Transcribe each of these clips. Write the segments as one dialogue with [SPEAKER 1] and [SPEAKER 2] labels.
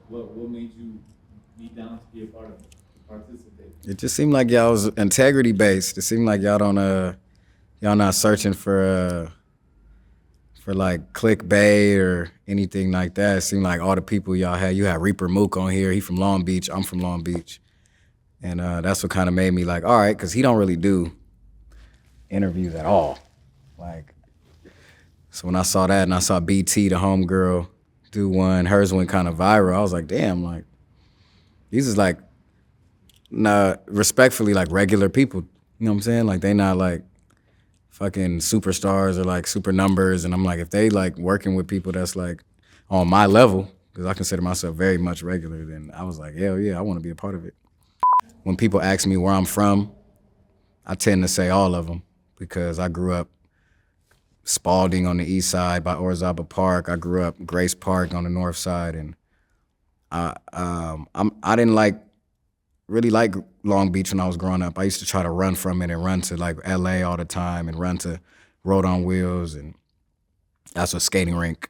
[SPEAKER 1] What made you be down to be a part of it, participate?
[SPEAKER 2] It just seemed like y'all was integrity based. It seemed like y'all don't y'all not searching for like clickbait or anything like that. It seemed like all the people y'all had. You had Reaper Mook on here. He from Long Beach. I'm from Long Beach, and that's what kind of made me like, all right, because he don't really do interviews at all. Like, so when I saw that and I saw BT, the homegirl, do one, hers went kind of viral. I was like, damn, like these is like, nah, respectfully, like regular people. You know what I'm saying? Like they not like fucking superstars or like super numbers. And I'm like, if they like working with people that's like on my level, because I consider myself very much regular, then I was like, hell yeah, I want to be a part of it. When people ask me where I'm from, I tend to say all of them because I grew up Spalding on the east side by Orzaba Park. I grew up Grace Park on the north side, and I didn't really like Long Beach when I was growing up. I used to try to run from it and run to like LA all the time and run to Road on Wheels, and that's a skating rink.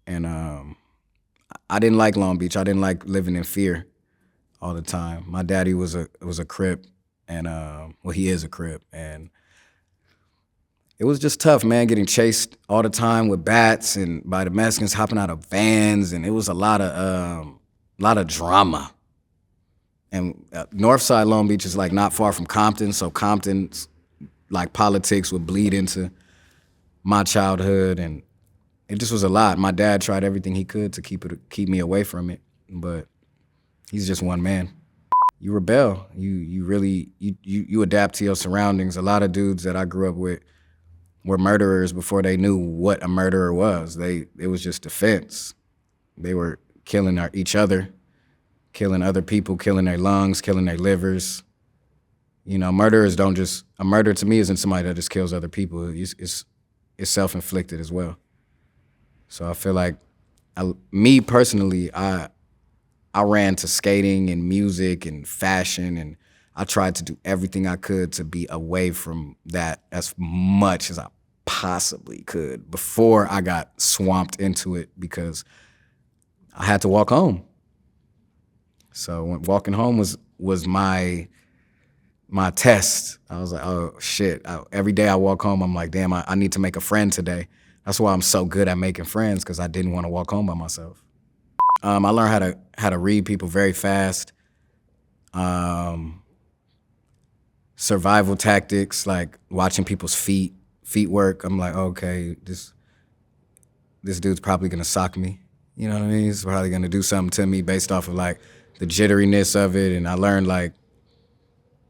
[SPEAKER 2] And I didn't like Long Beach. I didn't like living in fear all the time. My daddy was a Crip, and well, he is a Crip, and it was just tough, man, getting chased all the time with bats and by the Mexicans hopping out of vans, and it was a lot of drama. And Northside Long Beach is like not far from Compton, so Compton's like politics would bleed into my childhood, and it just was a lot. My dad tried everything he could to keep me away from it, but he's just one man. You rebel. You really you adapt to your surroundings. A lot of dudes that I grew up with were murderers before they knew what a murderer was. It was just defense. They were killing each other, killing other people, killing their lungs, killing their livers. You know, murderers don't just a murder to me isn't somebody that just kills other people. It's self-inflicted as well. So I feel like me personally, I ran to skating and music and fashion, and I tried to do everything I could to be away from that as much as I possibly could before I got swamped into it because I had to walk home. So when walking home was my test. I was like, oh shit. Every day I walk home, I'm like, damn, I need to make a friend today. That's why I'm so good at making friends, because I didn't want to walk home by myself. I learned how to read people very fast. Survival tactics, like watching people's feet work. I'm like, okay, this dude's probably gonna sock me. You know what I mean? He's probably gonna do something to me based off of like the jitteriness of it. And I learned like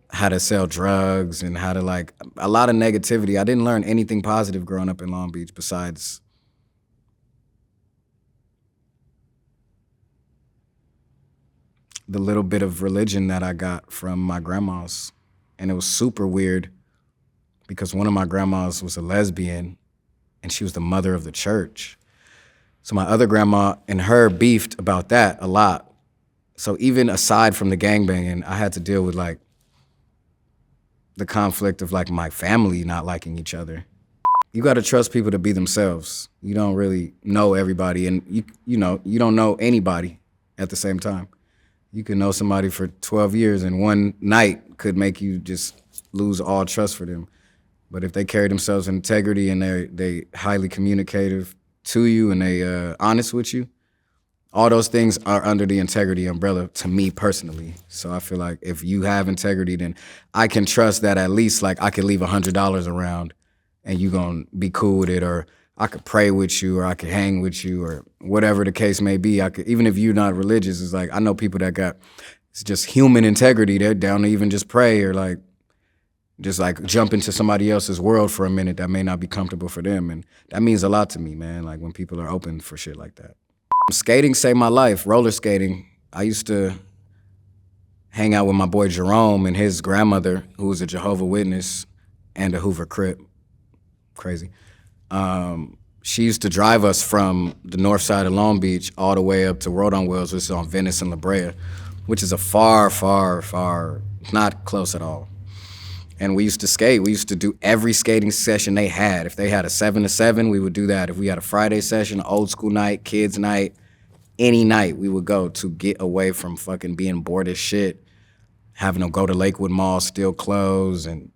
[SPEAKER 2] how to sell drugs and how to like a lot of negativity. I didn't learn anything positive growing up in Long Beach besides the little bit of religion that I got from my grandma's. And it was super weird because one of my grandmas was a lesbian and she was the mother of the church. So my other grandma and her beefed about that a lot. So even aside from the gangbanging, I had to deal with like the conflict of like my family not liking each other. You got to trust people to be themselves. You don't really know everybody, and you know you don't know anybody at the same time. You can know somebody for 12 years, and one night could make you just lose all trust for them. But if they carry themselves in integrity and they highly communicative to you and they honest with you, all those things are under the integrity umbrella to me personally. So I feel like if you have integrity, then I can trust that at least like I could leave $100 around and you gonna be cool with it, or I could pray with you, or I could hang with you, or whatever the case may be. I could, even if you're not religious, it's like I know people that got it's just human integrity. They're down to even just pray or like just like jump into somebody else's world for a minute that may not be comfortable for them, and that means a lot to me, man. Like when people are open for shit like that. Skating saved my life. Roller skating. I used to hang out with my boy Jerome and his grandmother, who was a Jehovah's Witness and a Hoover Crip. Crazy. She used to drive us from the north side of Long Beach all the way up to Road on Wheels, which is on Venice and La Brea, which is a far, not close at all. And we used to skate. We used to do every skating session they had. If they had a 7 to 7, we would do that. If we had a Friday session, old school night, kids night, any night we would go to get away from fucking being bored as shit, having to go to Lakewood Mall, steal clothes, and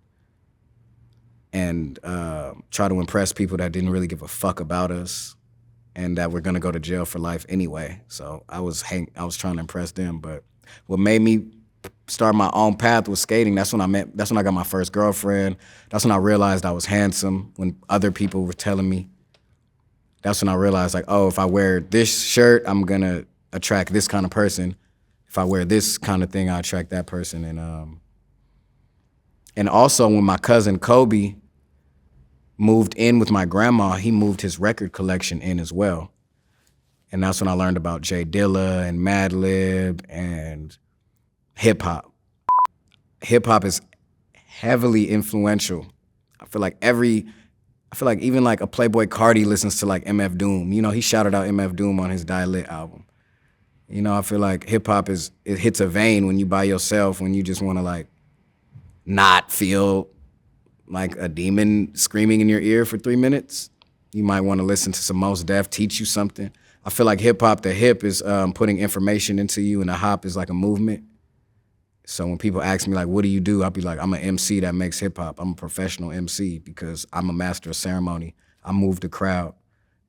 [SPEAKER 2] try to impress people that didn't really give a fuck about us and that were gonna go to jail for life anyway. So I was trying to impress them. But what made me start my own path was skating. That's when I got my first girlfriend. That's when I realized I was handsome. When other people were telling me, that's when I realized, like, oh, if I wear this shirt, I'm gonna attract this kind of person. If I wear this kind of thing, I attract that person. And also when my cousin Kobe moved in with my grandma, he moved his record collection in as well. And that's when I learned about Jay Dilla and Madlib and hip hop. Hip hop is heavily influential. I feel like even like a Playboy Cardi listens to like MF Doom. You know, he shouted out MF Doom on his Die Lit album. You know, I feel like hip hop it hits a vein when you by yourself, when you just want to like not feel like a demon screaming in your ear for 3 minutes. You might want to listen to some Mos Def, teach you something. I feel like hip hop, the hip is putting information into you, and the hop is like a movement. So when people ask me like, what do you do? I'll be like, I'm an MC that makes hip hop. I'm a professional MC because I'm a master of ceremony. I move the crowd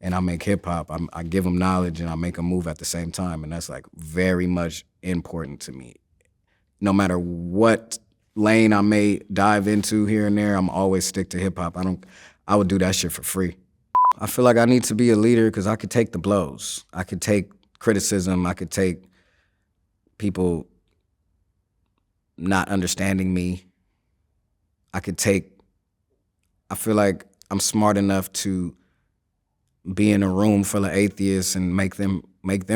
[SPEAKER 2] and I make hip hop. I give them knowledge and I make them move at the same time. And that's like very much important to me. No matter what lane I may dive into here and there, I'm always stick to hip hop. I would do that shit for free. I feel like I need to be a leader because I could take the blows. I could take criticism. I could take people not understanding me. I feel like I'm smart enough to be in a room full of atheists and make them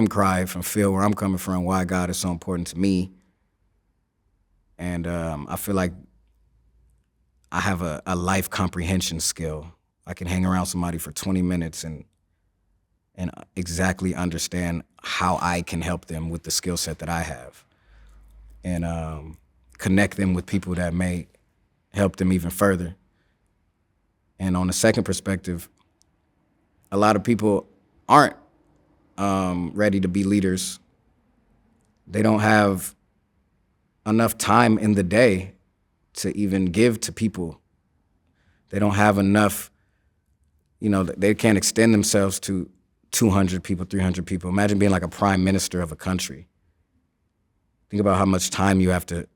[SPEAKER 2] cry and feel where I'm coming from, why God is so important to me. And I feel like I have a life comprehension skill. I can hang around somebody for 20 minutes and exactly understand how I can help them with the skill set that I have. And connect them with people that may help them even further. And on the second perspective, a lot of people aren't ready to be leaders. They don't have enough time in the day to even give to people. They don't have enough, they can't extend themselves to 200 people, 300 people. Imagine being like a prime minister of a country. Think about how much time you have to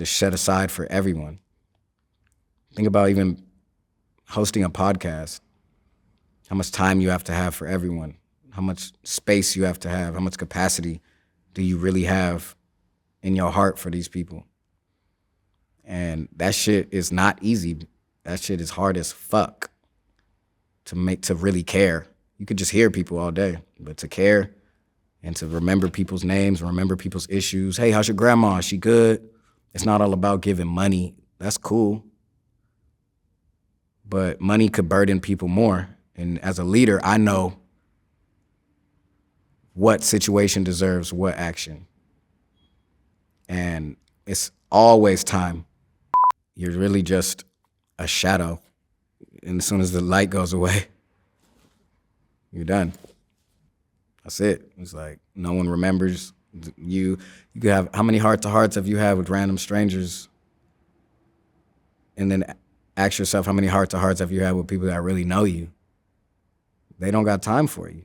[SPEAKER 2] set aside for everyone. Think about even hosting a podcast, how much time you have to have for everyone, how much space you have to have, how much capacity do you really have in your heart for these people. And that shit is not easy. That shit is hard as fuck to really care. You could just hear people all day, but to care and to remember people's names, remember people's issues. Hey, how's your grandma? Is she good? It's not all about giving money. That's cool. But money could burden people more. And as a leader, I know what situation deserves what action. And it's always time. You're really just a shadow. And as soon as the light goes away, you're done. That's it. It's like no one remembers you. You could have, how many heart-to-hearts have you had with random strangers? And then ask yourself, how many heart-to-hearts have you had with people that really know you? They don't got time for you.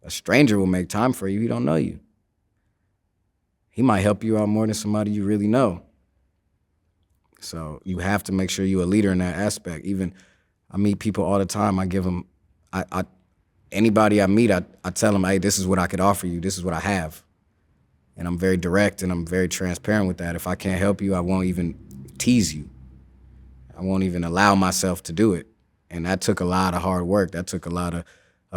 [SPEAKER 2] A stranger will make time for you. He don't know you. He might help you out more than somebody you really know. So you have to make sure you're a leader in that aspect. Even I meet people all the time. I give them, anybody I meet, I tell them, hey, this is what I could offer you. This is what I have. And I'm very direct and I'm very transparent with that. If I can't help you, I won't even tease you. I won't even allow myself to do it. And that took a lot of hard work. That took a lot of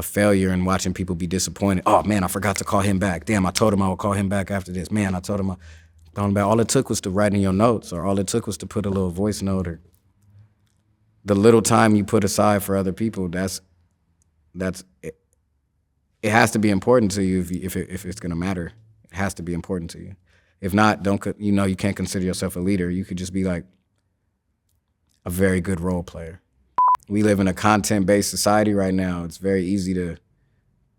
[SPEAKER 2] failure and watching people be disappointed. Oh man, I forgot to call him back. Damn, I told him I would call him back after this. Man, I told him all it took was to write in your notes, or all it took was to put a little voice note, or the little time you put aside for other people. That's it. It has to be important to you if it's gonna matter. It has to be important to you. If not, you can't consider yourself a leader. You could just be like a very good role player. We live in a content-based society right now. It's very easy to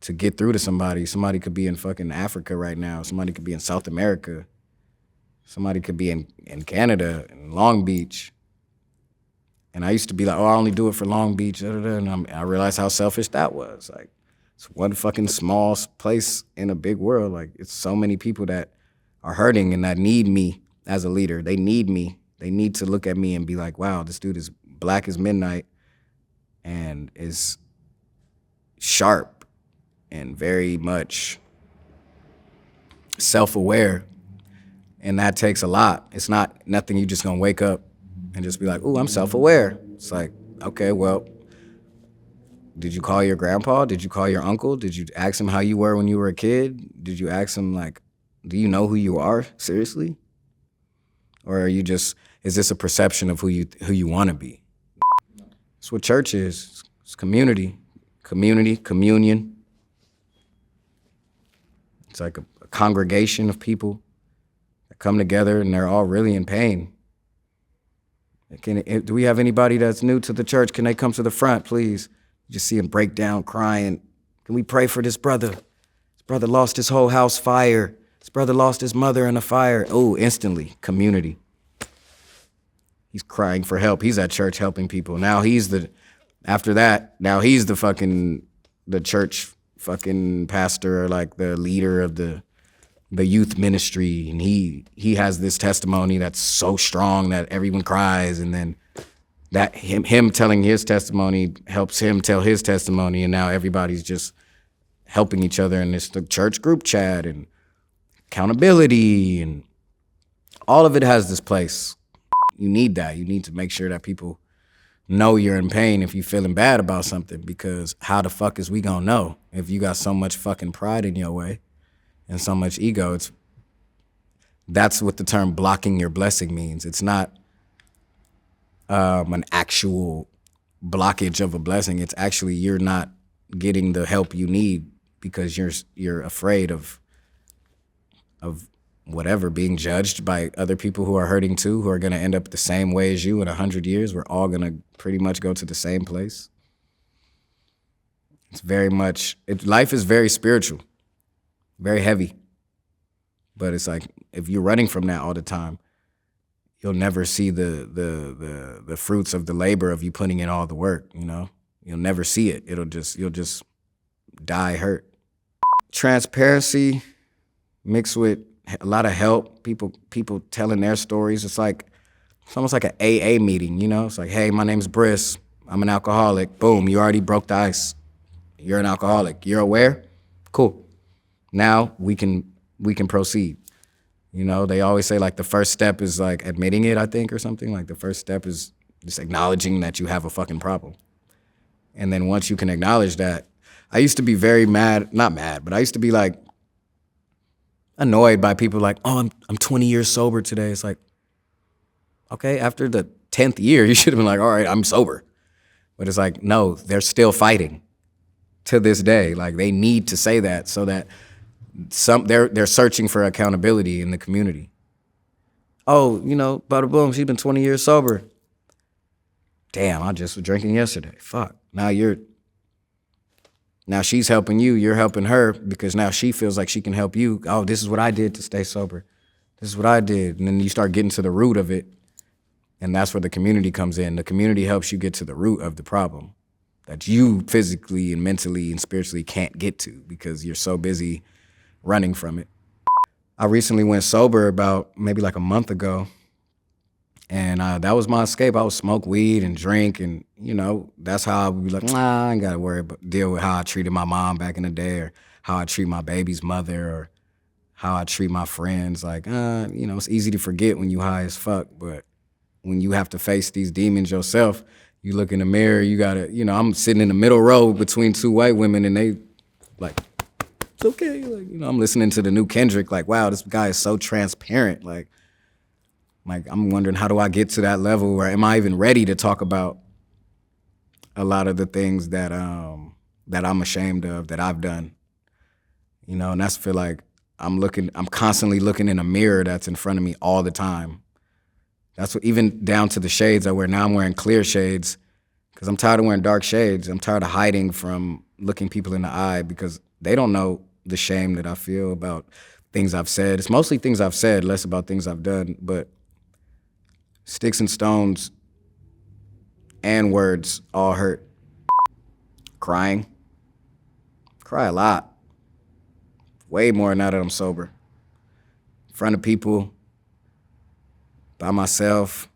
[SPEAKER 2] to get through to somebody. Somebody could be in fucking Africa right now. Somebody could be in South America. Somebody could be in Canada, in Long Beach. And I used to be like, oh, I only do it for Long Beach. Da, da, da. And I realized how selfish that was. Like, it's one fucking small place in a big world. Like, it's so many people that are hurting and that need me as a leader. They need me. They need to look at me and be like, wow, this dude is black as midnight and is sharp and very much self-aware. And that takes a lot. It's not nothing you just gonna wake up and just be like, ooh, I'm self-aware. It's like, okay, well, did you call your grandpa? Did you call your uncle? Did you ask him how you were when you were a kid? Did you ask him, like, do you know who you are, seriously? Or are you just, is this a perception of who you want to be? That's what church is. It's community, communion. It's like a congregation of people that come together and they're all really in pain. Do we have anybody that's new to the church? Can they come to the front, please? You just see him break down crying. Can we pray for this brother? This brother lost his whole house fire. This brother lost his mother in a fire. Oh, instantly, community. He's crying for help. He's at church helping people. Now he's the church fucking pastor or like the leader of the youth ministry. And he has this testimony that's so strong that everyone cries. And then that him telling his testimony helps him tell his testimony. And now everybody's just helping each other. And it's the church group chat and accountability and all of it has this place. You need that. You need to make sure that people know you're in pain if you're feeling bad about something, because how the fuck is we gonna know if you got so much fucking pride in your way and so much ego? That's what the term blocking your blessing means. It's not an actual blockage of a blessing. It's actually you're not getting the help you need because you're afraid of whatever, being judged by other people who are hurting too, who are going to end up the same way as you in 100 years. We're all going to pretty much go to the same place. It's very much, life is very spiritual, very heavy. But it's like, if you're running from that all the time, you'll never see the fruits of the labor of you putting in all the work, you know? You'll never see it. You'll just die hurt. Transparency mixed with a lot of help, people telling their stories. It's almost like an AA meeting, you know? It's like, hey, my name's Briss. I'm an alcoholic. Boom, you already broke the ice. You're an alcoholic. You're aware? Cool. Now we can proceed. You know, they always say like the first step is like admitting it, I think, or something. Like the first step is just acknowledging that you have a fucking problem. And then once you can acknowledge that, I used to be very not mad, but I used to be like, annoyed by people like, oh, I'm 20 years sober today. It's like, okay, after the 10th year, you should have been like, all right, I'm sober. But it's like, no, they're still fighting to this day. Like they need to say that so that they're searching for accountability in the community. Oh, you know, bada boom, she's been 20 years sober. Damn, I just was drinking yesterday. Fuck. Now she's helping you, you're helping her because now she feels like she can help you. Oh, this is what I did to stay sober. This is what I did. And then you start getting to the root of it. And that's where the community comes in. The community helps you get to the root of the problem that you physically and mentally and spiritually can't get to because you're so busy running from it. I recently went sober about maybe like a month ago. And that was my escape. I would smoke weed and drink, and you know that's how I would be like, nah, I ain't gotta deal with how I treated my mom back in the day, or how I treat my baby's mother, or how I treat my friends. Like, you know, it's easy to forget when you high as fuck, but when you have to face these demons yourself, you look in the mirror. You gotta, you know, I'm sitting in the middle row between two white women, and they like, it's okay. Like, you know, I'm listening to the new Kendrick. Like, wow, this guy is so transparent. Like I'm wondering, how do I get to that level, or am I even ready to talk about a lot of the things that I'm ashamed of that I've done, you know? And that's feel like I'm constantly looking in a mirror that's in front of me all the time. That's what, even down to the shades I wear. Now I'm wearing clear shades because I'm tired of wearing dark shades. I'm tired of hiding from looking people in the eye because They don't know the shame that I feel about things I've said. It's mostly things I've said, less about things I've done. But sticks and stones and words all hurt. Crying. Cry a lot. Way more now that I'm sober. In front of people, by myself,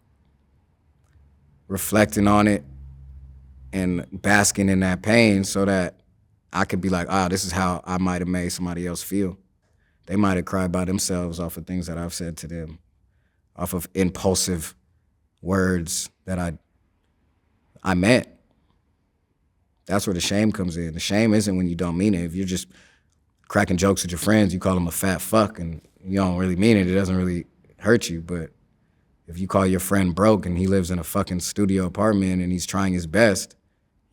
[SPEAKER 2] reflecting on it and basking in that pain so that I could be like, this is how I might have made somebody else feel. They might have cried by themselves off of things that I've said to them, off of impulsive words that I meant. That's where the shame comes in. The shame isn't when you don't mean it. If you're just cracking jokes with your friends, you call them a fat fuck and you don't really mean it, it doesn't really hurt you. But if you call your friend broke and he lives in a fucking studio apartment and he's trying his best,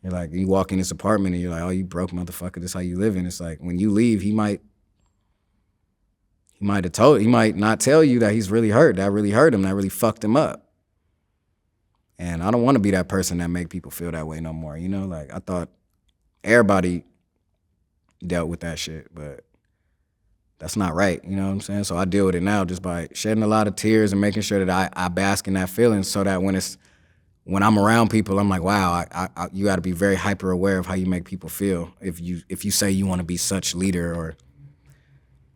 [SPEAKER 2] you're like, you walk in this apartment and you're like, oh, you broke motherfucker, this is how you live in. It's like, when you leave, he might not tell you that he's really hurt, that really hurt him, that really fucked him up. And I don't want to be that person that make people feel that way no more, you know? Like, I thought everybody dealt with that shit, but that's not right, you know what I'm saying? So I deal with it now just by shedding a lot of tears and making sure that I bask in that feeling so that when I'm around people, I'm like, wow, you got to be very hyper aware of how you make people feel. If you say you want to be such leader or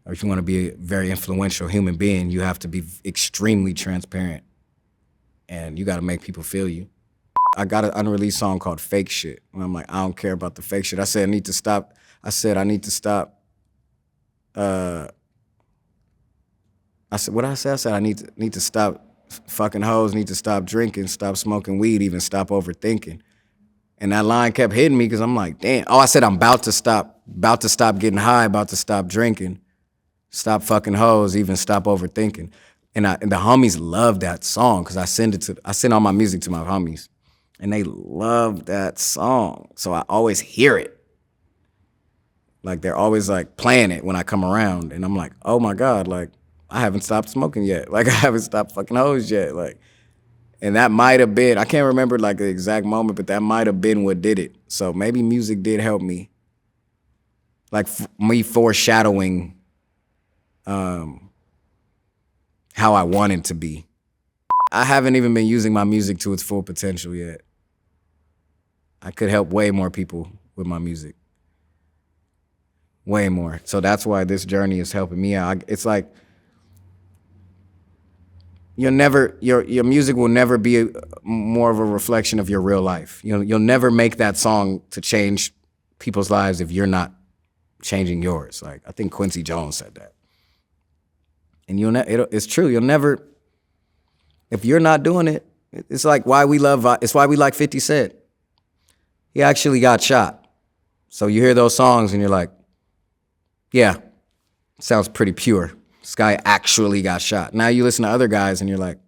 [SPEAKER 2] if you want to be a very influential human being, you have to be extremely transparent and you got to make people feel you. I got an unreleased song called Fake Shit. And I'm like, I don't care about the fake shit. I said, I need to stop. I said, what did I say? I said, I need to stop fucking hoes, need to stop drinking, stop smoking weed, even stop overthinking. And that line kept hitting me because I'm like, damn. Oh, I said, I'm about to stop getting high, about to stop drinking, stop fucking hoes, even stop overthinking. And the homies love that song because I send all my music to my homies and they love that song. So I always hear it. Like, they're always like playing it when I come around and I'm like, oh my God, like, I haven't stopped smoking yet. Like, I haven't stopped fucking hoes yet. Like, and that might have been, I can't remember like the exact moment, but that might have been what did it. So maybe music did help me. Like, me foreshadowing how I wanted to be. I haven't even been using my music to its full potential yet. I could help way more people with my music. Way more. So that's why this journey is helping me out. It's like, your music will never be more of a reflection of your real life. You'll never make that song to change people's lives if you're not changing yours. Like, I think Quincy Jones said that. And it's true. You'll never, if you're not doing it, it's like it's why we like 50 Cent. He actually got shot. So you hear those songs and you're like, yeah, sounds pretty pure. This guy actually got shot. Now you listen to other guys and you're like,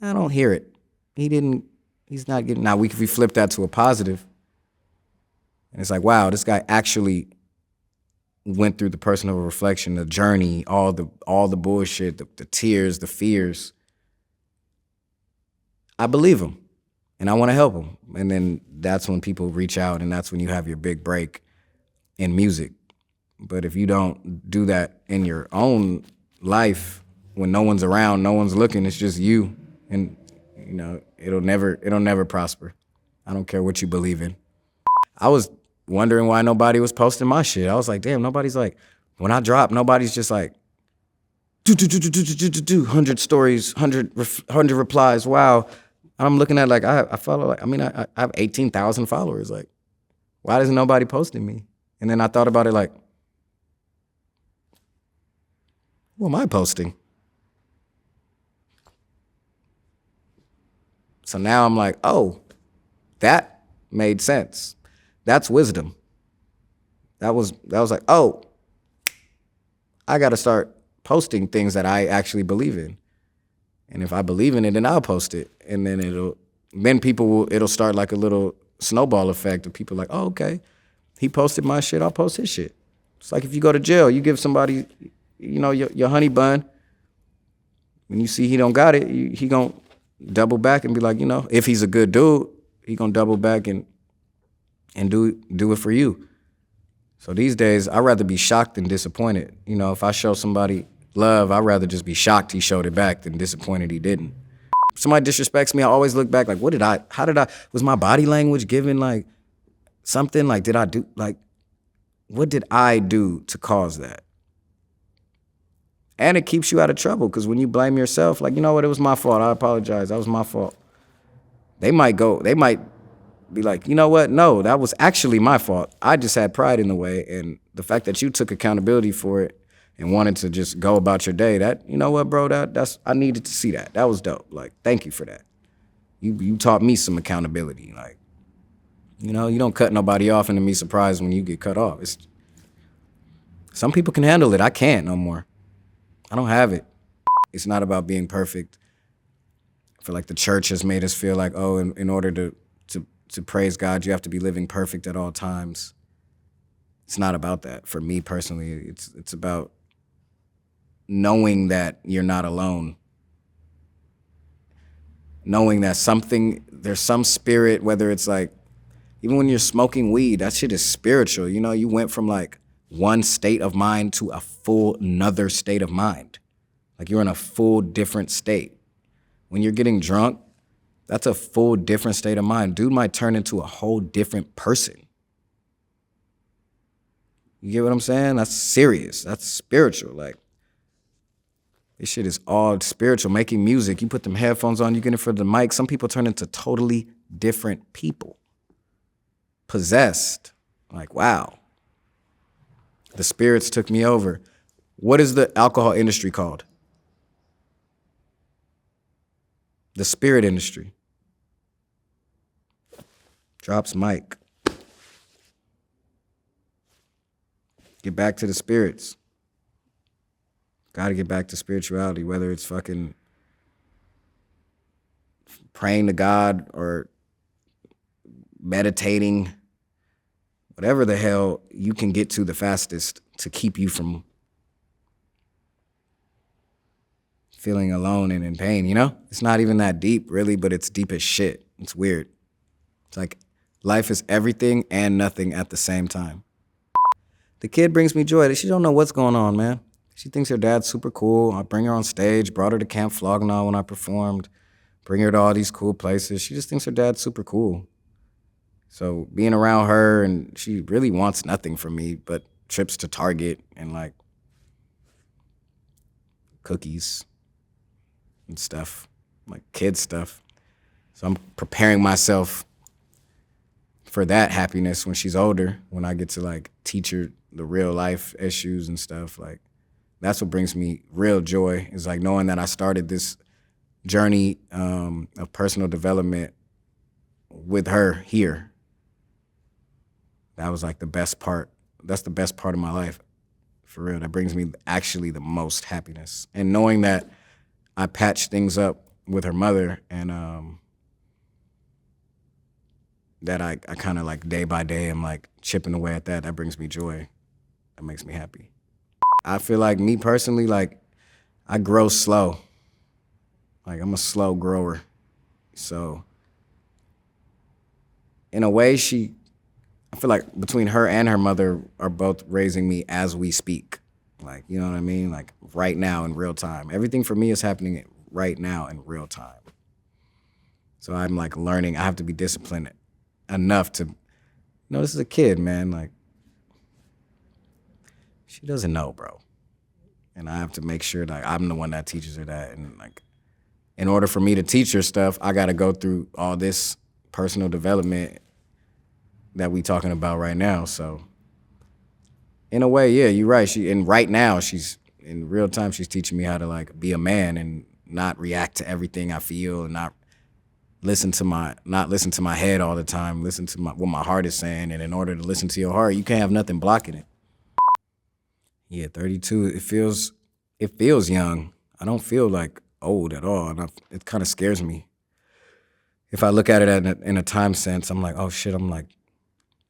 [SPEAKER 2] I don't hear it. He's not getting, now we flip that to a positive. And it's like, wow, this guy actually went through the personal reflection, the journey, all the bullshit, the tears, the fears. I believe him and I want to help him. And then that's when people reach out and that's when you have your big break in music. But if you don't do that in your own life, when no one's around, no one's looking, it's just you. And, it'll never prosper. I don't care what you believe in. I was wondering why nobody was posting my shit. I was like, damn, nobody's like, when I drop, nobody's just like, 100 stories, 100 replies, wow. I'm looking at like, I follow, I have 18,000 followers. Like, why isn't nobody posting me? And then I thought about it like, who am I posting? So now I'm like, oh, that made sense. That's wisdom. That was like, oh, I got to start posting things that I actually believe in. And if I believe in it, then I'll post it. And then it'll start like a little snowball effect of people like, oh, okay, he posted my shit, I'll post his shit. It's like if you go to jail, you give somebody, your honey bun. When you see he don't got it, he gonna double back and be like, if he's a good dude, he gonna double back and do it for you. So these days, I'd rather be shocked than disappointed. You know, if I show somebody love, I'd rather just be shocked he showed it back than disappointed he didn't. If somebody disrespects me, I always look back like, was my body language given like something? Like, what did I do to cause that? And it keeps you out of trouble because when you blame yourself, like, you know what, it was my fault. I apologize. That was my fault. They might be like, you know what? No, that was actually my fault. I just had pride in the way. And the fact that you took accountability for it and wanted to just go about your day, that, you know what, bro, that's I needed to see that. That was dope. Like, thank you for that. You taught me some accountability. Like, you know, you don't cut nobody off and to be surprised when you get cut off. Some people can handle it. I can't no more. I don't have it. It's not about being perfect. I feel like the church has made us feel like, oh, in order to praise God, you have to be living perfect at all times. It's not about that. For me personally, it's about knowing that you're not alone. Knowing that there's some spirit, whether it's like, even when you're smoking weed, that shit is spiritual. You know, you went from like one state of mind to a full another state of mind. Like you're in a full different state. When you're getting drunk, that's a full different state of mind. Dude might turn into a whole different person. You get what I'm saying? That's serious. That's spiritual. Like, this shit is all spiritual. Making music, you put them headphones on, you get in front of the mic. Some people turn into totally different people. Possessed. Like, wow. The spirits took me over. What is the alcohol industry called? The spirit industry. Drops mic. Get back to the spirits. Got to get back to spirituality, whether it's fucking praying to God or meditating, whatever the hell you can get to the fastest to keep you from feeling alone and in pain, you know? It's not even that deep, really, but it's deep as shit. It's weird. It's like life is everything and nothing at the same time. The kid brings me joy. She don't know what's going on, man. She thinks her dad's super cool. I bring her on stage, brought her to Camp Flognaw when I performed, bring her to all these cool places. She just thinks her dad's super cool. So being around her, and she really wants nothing from me but trips to Target and like cookies and stuff, like kid stuff. So I'm preparing myself for that happiness when she's older, when I get to like teach her the real life issues and stuff. Like, that's what brings me real joy, is like knowing that I started this journey of personal development with her here. That was like the best part. That's the best part of my life, for real. That brings me actually the most happiness. And knowing that I patched things up with her mother, and that I kind of like day by day I'm like chipping away at that. That brings me joy. That makes me happy. I feel like, me personally, like I grow slow. Like I'm a slow grower. So in a way, I feel like between her and her mother are both raising me as we speak. Like, you know what I mean? Like right now in real time. Everything for me is happening right now in real time. So I'm like learning. I have to be disciplined enough to, this is a kid, man. Like, she doesn't know, bro. And I have to make sure that I'm the one that teaches her that. And like, in order for me to teach her stuff, I got to go through all this personal development that we talking about right now. So in a way, yeah, you're right. Right now, she's in real time, she's teaching me how to like be a man and not react to everything I feel, and not listen to my head all the time. Listen to what my heart is saying. And in order to listen to your heart, you can't have nothing blocking it. Yeah, 32. It feels young. I don't feel like old at all, and it kind of scares me. If I look at it in a time sense, I'm like, oh shit. I'm like,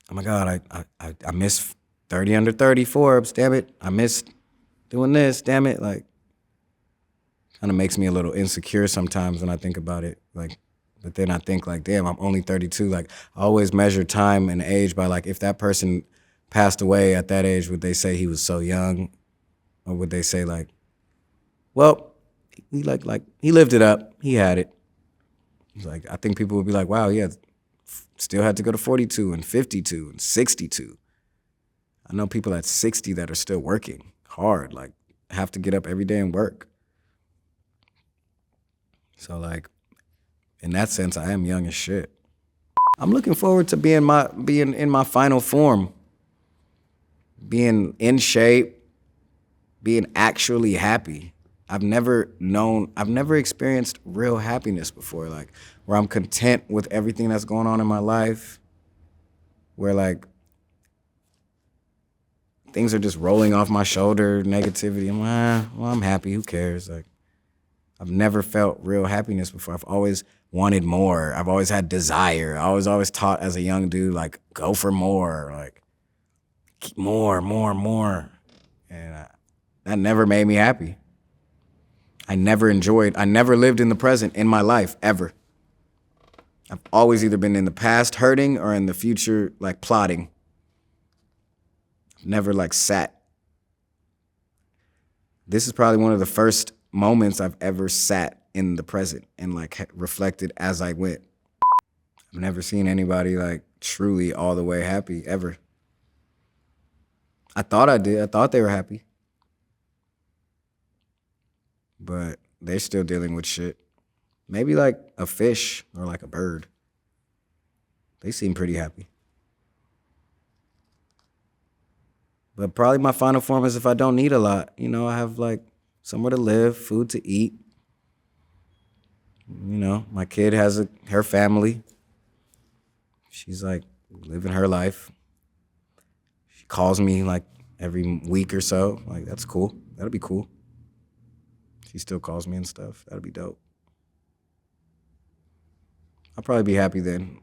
[SPEAKER 2] oh my God, I miss 30 under 30 Forbes. Damn it, I missed doing this. Damn it, like, kind of makes me a little insecure sometimes when I think about it. Like, but then I think like, damn, I'm only 32. Like, I always measure time and age by like, if that person passed away at that age, would they say he was so young? Or would they say like, well, he he lived it up. He had it. He's like, I think people would be like, wow, yeah, still had to go to 42 and 52 and 62. I know people at 60 that are still working hard, like have to get up every day and work. So like, in that sense, I am young as shit. I'm looking forward to being in my final form, being in shape, being actually happy. I've never experienced real happiness before, like where I'm content with everything that's going on in my life, where like things are just rolling off my shoulder, negativity. I'm like, well, I'm happy. Who cares? Like, I've never felt real happiness before. I've always wanted more. I've always had desire. I was always taught as a young dude, like, go for more, like, keep more. And that never made me happy. I never lived in the present in my life, ever. I've always either been in the past hurting or in the future, like, plotting. I've never, like, sat. This is probably one of the first moments I've ever sat in the present and, like, reflected as I went. I've never seen anybody, like, truly all the way happy, ever. I thought I did. I thought they were happy. But they're still dealing with shit. Maybe like a fish or like a bird. They seem pretty happy. But probably my final form is if I don't need a lot. You know, I have like somewhere to live, food to eat. You know, my kid has her family. She's like living her life. She calls me like every week or so. Like, that's cool. That'll be cool. She still calls me and stuff. That'll be dope. I'll probably be happy then.